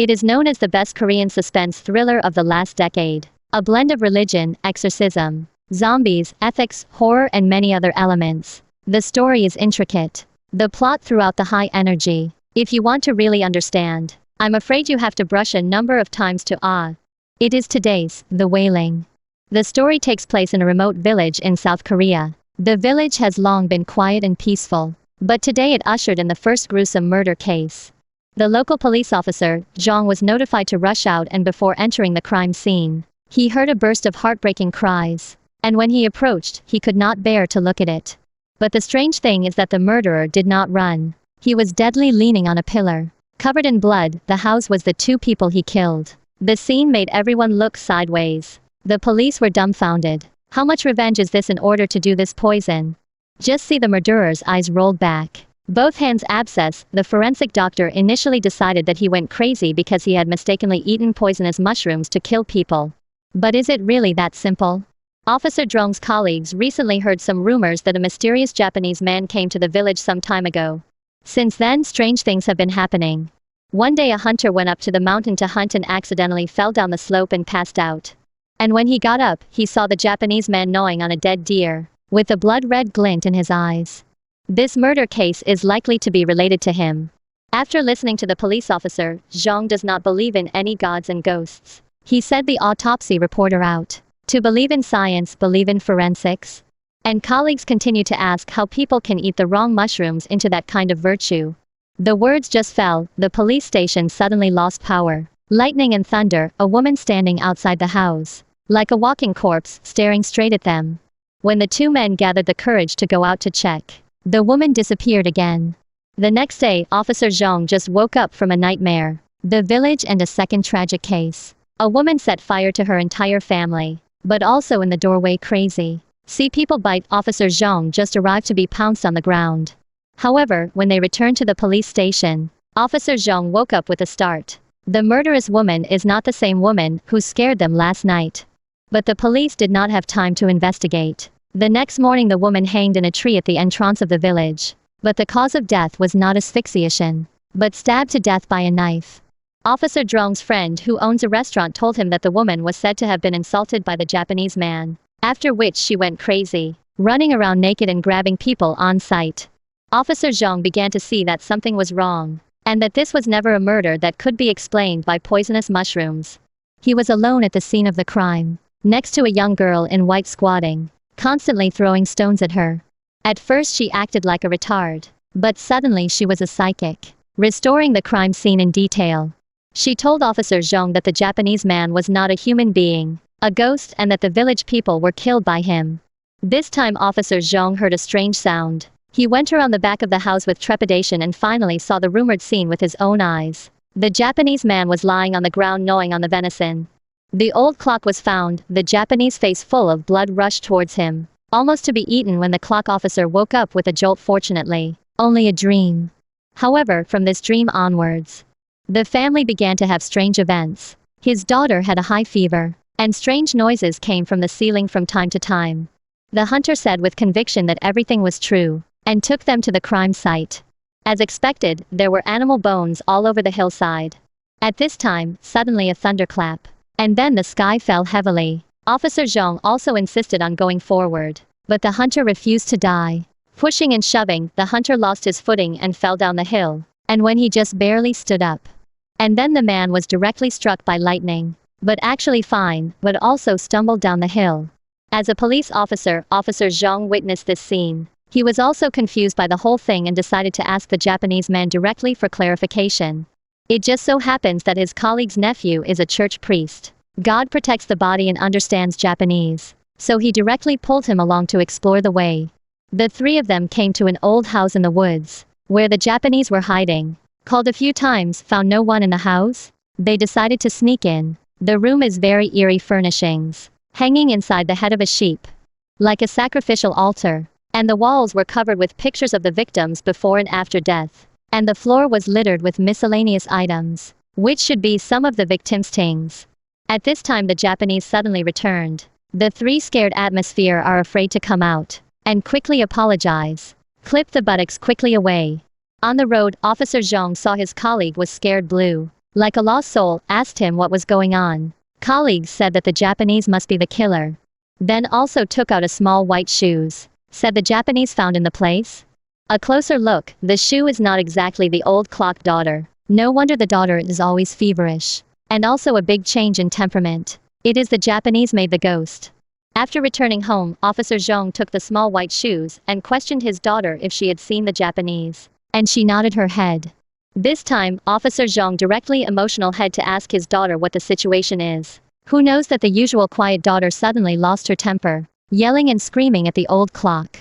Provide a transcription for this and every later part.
It is known as the best Korean suspense thriller of the last decade. A blend of religion, exorcism, zombies, ethics, horror and many other elements. The story is intricate. The plot throughout the high energy. If you want to really understand, I'm afraid you have to brush a number of times to It is today's The Wailing. The story takes place in a remote village in South Korea. The village has long been quiet and peaceful, but today it ushered in the first gruesome murder case. The local police officer, Jong, was notified to rush out, and before entering the crime scene, he heard a burst of heartbreaking cries. And when he approached, he could not bear to look at it. But the strange thing is that the murderer did not run. He was deadly, leaning on a pillar. Covered in blood, the house was the two people he killed. The scene made everyone look sideways. The police were dumbfounded. How much revenge is this in order to do this poison? Just see the murderer's eyes rolled back. Both hands abscess. The forensic doctor initially decided that he went crazy because he had mistakenly eaten poisonous mushrooms to kill people. But is it really that simple? Officer Jong's colleagues recently heard some rumors that a mysterious Japanese man came to the village some time ago. Since then, strange things have been happening. One day a hunter went up to the mountain to hunt and accidentally fell down the slope and passed out. And when he got up, he saw the Japanese man gnawing on a dead deer, with a blood-red glint in his eyes. This murder case is likely to be related to him. After listening to the police officer, Jong does not believe in any gods and ghosts. He said the autopsy reporter out. To believe in science, believe in forensics? And colleagues continue to ask how people can eat the wrong mushrooms into that kind of virtue. The words just fell. The police station suddenly lost power. Lightning and thunder, a woman standing outside the house, like a walking corpse, staring straight at them. When the two men gathered the courage to go out to check, the woman disappeared again. The next day, Officer Jong just woke up from a nightmare. The village and a second tragic case. A woman set fire to her entire family, but also in the doorway crazy. See people bite. Officer Jong just arrived to be pounced on the ground. However, when they returned to the police station, Officer Jong woke up with a start. The murderous woman is not the same woman who scared them last night. But the police did not have time to investigate. The next morning the woman hanged in a tree at the entrance of the village. But the cause of death was not asphyxiation, but stabbed to death by a knife. Officer Jong's friend who owns a restaurant told him that the woman was said to have been insulted by the Japanese man, after which she went crazy, running around naked and grabbing people on sight. Officer Jong began to see that something was wrong, and that this was never a murder that could be explained by poisonous mushrooms. He was alone at the scene of the crime, next to a young girl in white squatting, constantly throwing stones at her. At first she acted like a retard, but suddenly she was a psychic, restoring the crime scene in detail. She told Officer Jong that the Japanese man was not a human being, a ghost, and that the village people were killed by him. This time Officer Jong heard a strange sound. He went around the back of the house with trepidation and finally saw the rumored scene with his own eyes. The Japanese man was lying on the ground gnawing on the venison. The old clock was found. The Japanese face full of blood rushed towards him, almost to be eaten when the clock officer woke up with a jolt. Fortunately, only a dream. However, from this dream onwards, the family began to have strange events. His daughter had a high fever, and strange noises came from the ceiling from time to time. The hunter said with conviction that everything was true, and took them to the crime site. As expected, there were animal bones all over the hillside. At this time, suddenly a thunderclap, and then the sky fell heavily. Officer Jong also insisted on going forward, but the hunter refused to die. Pushing and shoving, the hunter lost his footing and fell down the hill, and when he just barely stood up. And then the man was directly struck by lightning, but actually fine, but also stumbled down the hill. As a police officer, Officer Jong witnessed this scene. He was also confused by the whole thing and decided to ask the Japanese man directly for clarification. It just so happens that his colleague's nephew is a church priest. God protects the body and understands Japanese, so he directly pulled him along to explore the way. The three of them came to an old house in the woods, where the Japanese were hiding. Called a few times, found no one in the house. They decided to sneak in. The room is very eerie furnishings, hanging inside the head of a sheep, like a sacrificial altar, and the walls were covered with pictures of the victims before and after death, and the floor was littered with miscellaneous items, which should be some of the victims' things. At this time the Japanese suddenly returned. The three scared atmosphere are afraid to come out, and quickly apologize. Clip the buttocks quickly away. On the road, Officer Jong saw his colleague was scared blue. like a lost soul, asked him what was going on. Colleagues said that the Japanese must be the killer. Then also took out a small white shoes. Said the Japanese found in the place? A closer look, the shoe is not exactly the old clock daughter. No wonder the daughter is always feverish. And also a big change in temperament. It is the Japanese made the ghost. After returning home, Officer Zhong took the small white shoes and questioned his daughter if she had seen the Japanese. And she nodded her head. This time, Officer Zhong directly emotional head to ask his daughter what the situation is. Who knows that the usual quiet daughter suddenly lost her temper, yelling and screaming at the old clock.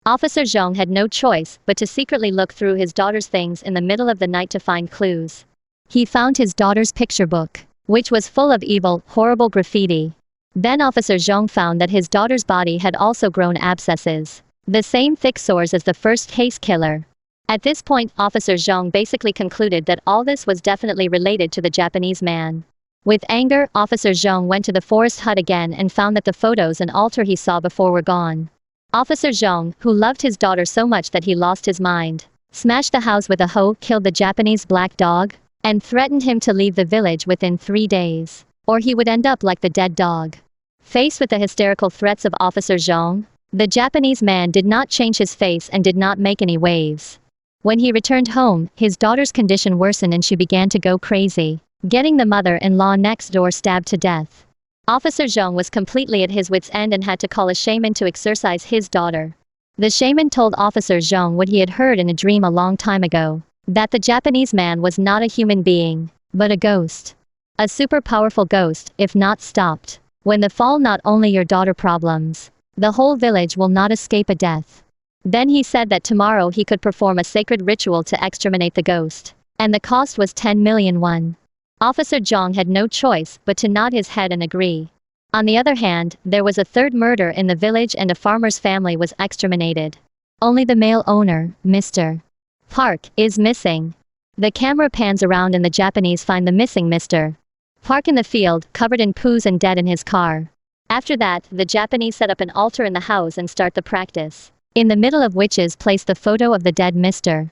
Officer Zhong had no choice but to secretly look through his daughter's things in the middle of the night to find clues. He found his daughter's picture book, which was full of evil, horrible graffiti. Then Officer Zhong found that his daughter's body had also grown abscesses, the same thick sores as the first case killer. At this point, Officer Zhong basically concluded that all this was definitely related to the Japanese man. With anger, Officer Zhong went to the forest hut again and found that the photos and altar he saw before were gone. Officer Zhong, who loved his daughter so much that he lost his mind, smashed the house with a hoe, killed the Japanese black dog, and threatened him to leave the village within 3 days, or he would end up like the dead dog. Faced with the hysterical threats of Officer Zhong, the Japanese man did not change his face and did not make any waves. When he returned home, his daughter's condition worsened and she began to go crazy, getting the mother-in-law next door stabbed to death. Officer Zhong was completely at his wits' end and had to call a shaman to exorcise his daughter. The shaman told Officer Zhong what he had heard in a dream a long time ago, that the Japanese man was not a human being, but a ghost. A super powerful ghost, if not stopped. When the fall not only your daughter problems, the whole village will not escape a death. Then he said that tomorrow he could perform a sacred ritual to exterminate the ghost, and the cost was 10 million won. Officer Zhong had no choice but to nod his head and agree. On the other hand, there was a third murder in the village and a farmer's family was exterminated. Only the male owner, Mr. Park, is missing. The camera pans around and the Japanese find the missing Mr. Park in the field, covered in poos and dead in his car. After that, the Japanese set up an altar in the house and start the practice, in the middle of which is placed the photo of the dead Mr.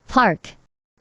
Park.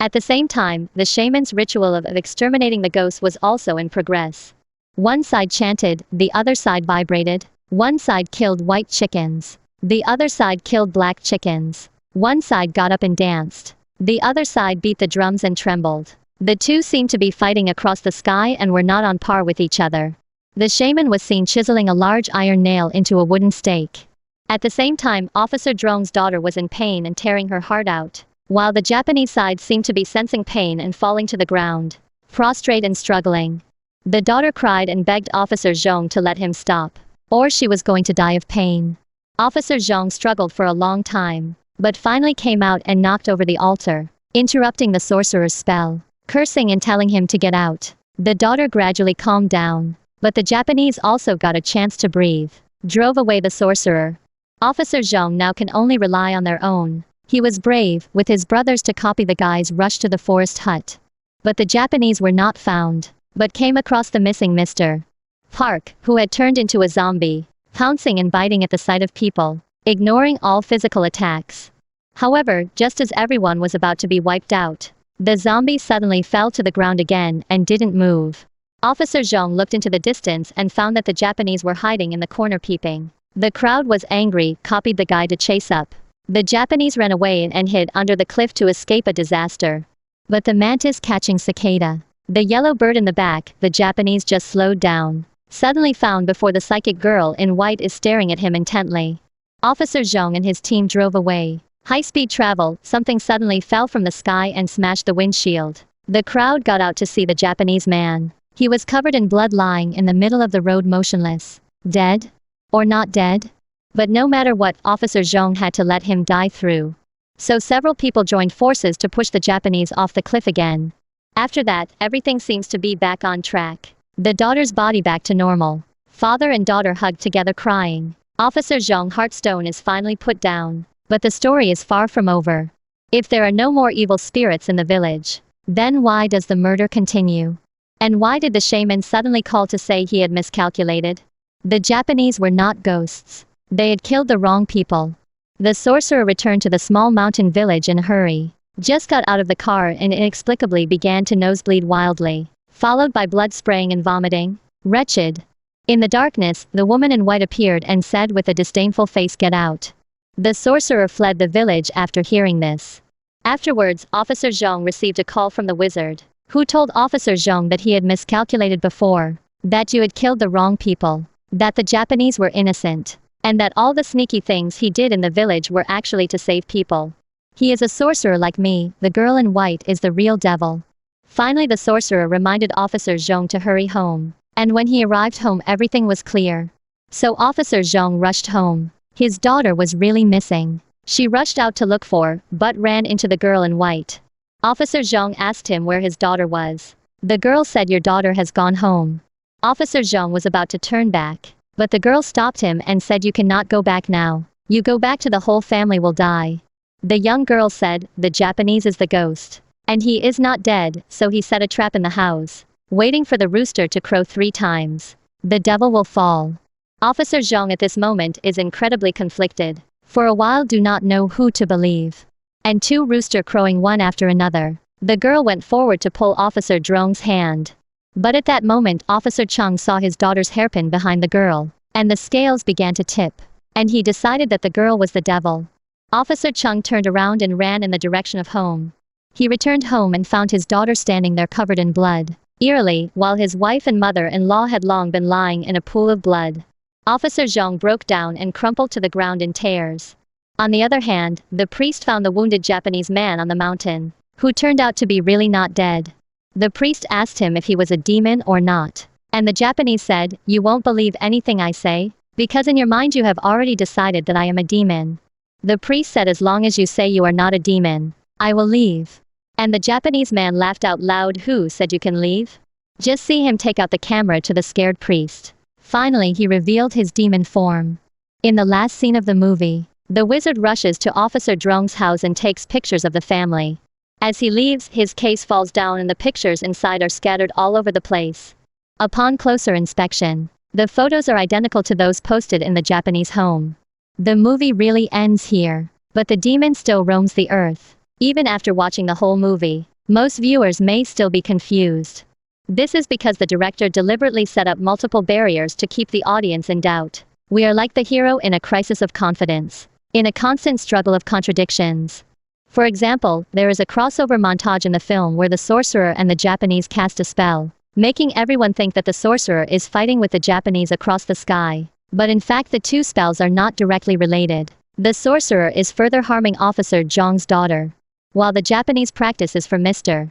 At the same time, the shaman's ritual of exterminating the ghost was also in progress. One side chanted, the other side vibrated. One side killed white chickens. The other side killed black chickens. One side got up and danced. The other side beat the drums and trembled. The two seemed to be fighting across the sky and were not on par with each other. The shaman was seen chiseling a large iron nail into a wooden stake. At the same time, Officer Zhong's daughter was in pain and tearing her heart out, while the Japanese side seemed to be sensing pain and falling to the ground, prostrate and struggling. The daughter cried and begged Officer Zhong to let him stop, or she was going to die of pain. Officer Zhong struggled for a long time, but finally came out and knocked over the altar, interrupting the sorcerer's spell, cursing and telling him to get out. The daughter gradually calmed down, but the Japanese also got a chance to breathe, drove away the sorcerer. Officer Zhong now can only rely on their own. He was brave, with his brothers to copy the guys rushed to the forest hut. But the Japanese were not found, but came across the missing Mr. Park, who had turned into a zombie, pouncing and biting at the sight of people, ignoring all physical attacks. However, just as everyone was about to be wiped out, the zombie suddenly fell to the ground again and didn't move. Officer Zhong looked into the distance and found that the Japanese were hiding in the corner peeping. The crowd was angry, copied the guy to chase up. The Japanese ran away and hid under the cliff to escape a disaster. But the mantis catching cicada, the yellow bird in the back, the Japanese just slowed down. Suddenly found before the psychic girl in white is staring at him intently. Officer Zhong and his team drove away. High-speed travel, something suddenly fell from the sky and smashed the windshield. The crowd got out to see the Japanese man. He was covered in blood lying in the middle of the road motionless. Dead? Or not dead? But no matter what, Officer Zhong had to let him die through. So several people joined forces to push the Japanese off the cliff again. After that, everything seems to be back on track. The daughter's body back to normal. Father and daughter hugged together crying. Officer Zhong Heartstone is finally put down. But the story is far from over. If there are no more evil spirits in the village, then why does the murder continue? And why did the shaman suddenly call to say he had miscalculated? The Japanese were not ghosts. They had killed the wrong people. The sorcerer returned to the small mountain village in a hurry. just got out of the car and inexplicably began to nosebleed wildly, followed by blood spraying and vomiting. Wretched. In the darkness, the woman in white appeared and said with a disdainful face, "Get out." The sorcerer fled the village after hearing this. Afterwards, Officer Zhang received a call from the wizard, who told Officer Zhang that he had miscalculated before, that you had killed the wrong people, that the Japanese were innocent, and that all the sneaky things he did in the village were actually to save people. He is a sorcerer like me, the girl in white is the real devil. Finally the sorcerer reminded Officer Zhang to hurry home, and when he arrived home everything was clear. So Officer Zhang rushed home. His daughter was really missing. She rushed out to look for, but ran into the girl in white. Officer Zhang asked him where his daughter was. The girl said, "Your daughter has gone home." Officer Zhang was about to turn back, but the girl stopped him and said, "You cannot go back now. You go back to the whole family will die." The young girl said, "The Japanese is the ghost. And he is not dead," so he set a trap in the house, waiting for the rooster to crow 3 times. The devil will fall. Officer Zhang at this moment is incredibly conflicted. For a while do not know who to believe. And 2 rooster crowing one after another. The girl went forward to pull Officer Zhang's hand. But at that moment Officer Chung saw his daughter's hairpin behind the girl, and the scales began to tip. And he decided that the girl was the devil. Officer Chung turned around and ran in the direction of home. He returned home and found his daughter standing there covered in blood, eerily, while his wife and mother-in-law had long been lying in a pool of blood. Officer Zhang broke down and crumpled to the ground in tears. On the other hand, the priest found the wounded Japanese man on the mountain, who turned out to be really not dead. The priest asked him if he was a demon or not. And the Japanese said, "You won't believe anything I say, because in your mind you have already decided that I am a demon." The priest said, "As long as you say you are not a demon, I will leave." And the Japanese man laughed out loud. "Who said you can leave?" Just see him take out the camera to the scared priest. Finally he revealed his demon form. In the last scene of the movie, the wizard rushes to Officer Zhang's house and takes pictures of the family. As he leaves, his case falls down and the pictures inside are scattered all over the place. Upon closer inspection, the photos are identical to those posted in the Japanese home. The movie really ends here, but the demon still roams the earth. Even after watching the whole movie, most viewers may still be confused. This is because the director deliberately set up multiple barriers to keep the audience in doubt. We are like the hero in a crisis of confidence, in a constant struggle of contradictions. For example, there is a crossover montage in the film where the sorcerer and the Japanese cast a spell, making everyone think that the sorcerer is fighting with the Japanese across the sky. But in fact the 2 spells are not directly related. The sorcerer is further harming Officer Zhang's daughter, while the Japanese practice is for Mr.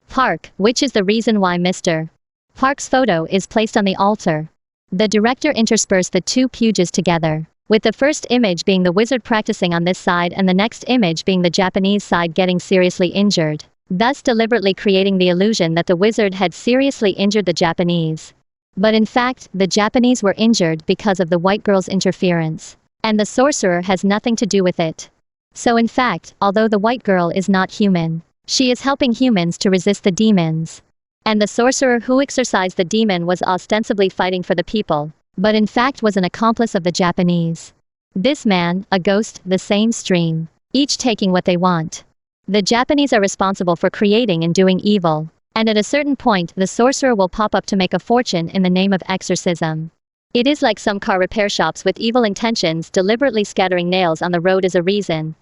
Park, which is the reason why Mr. Park's photo is placed on the altar. The director interspersed the 2 pugils together, with the first image being the wizard practicing on this side and the next image being the Japanese side getting seriously injured, thus deliberately creating the illusion that the wizard had seriously injured the Japanese. But in fact, the Japanese were injured because of the white girl's interference, and the sorcerer has nothing to do with it. So in fact, although the white girl is not human, she is helping humans to resist the demons. And the sorcerer who exorcised the demon was ostensibly fighting for the people, but in fact was an accomplice of the Japanese. This man, a ghost, the same stream, each taking what they want. The Japanese are responsible for creating and doing evil, and at a certain point the sorcerer will pop up to make a fortune in the name of exorcism. It is like some car repair shops with evil intentions deliberately scattering nails on the road as a reason,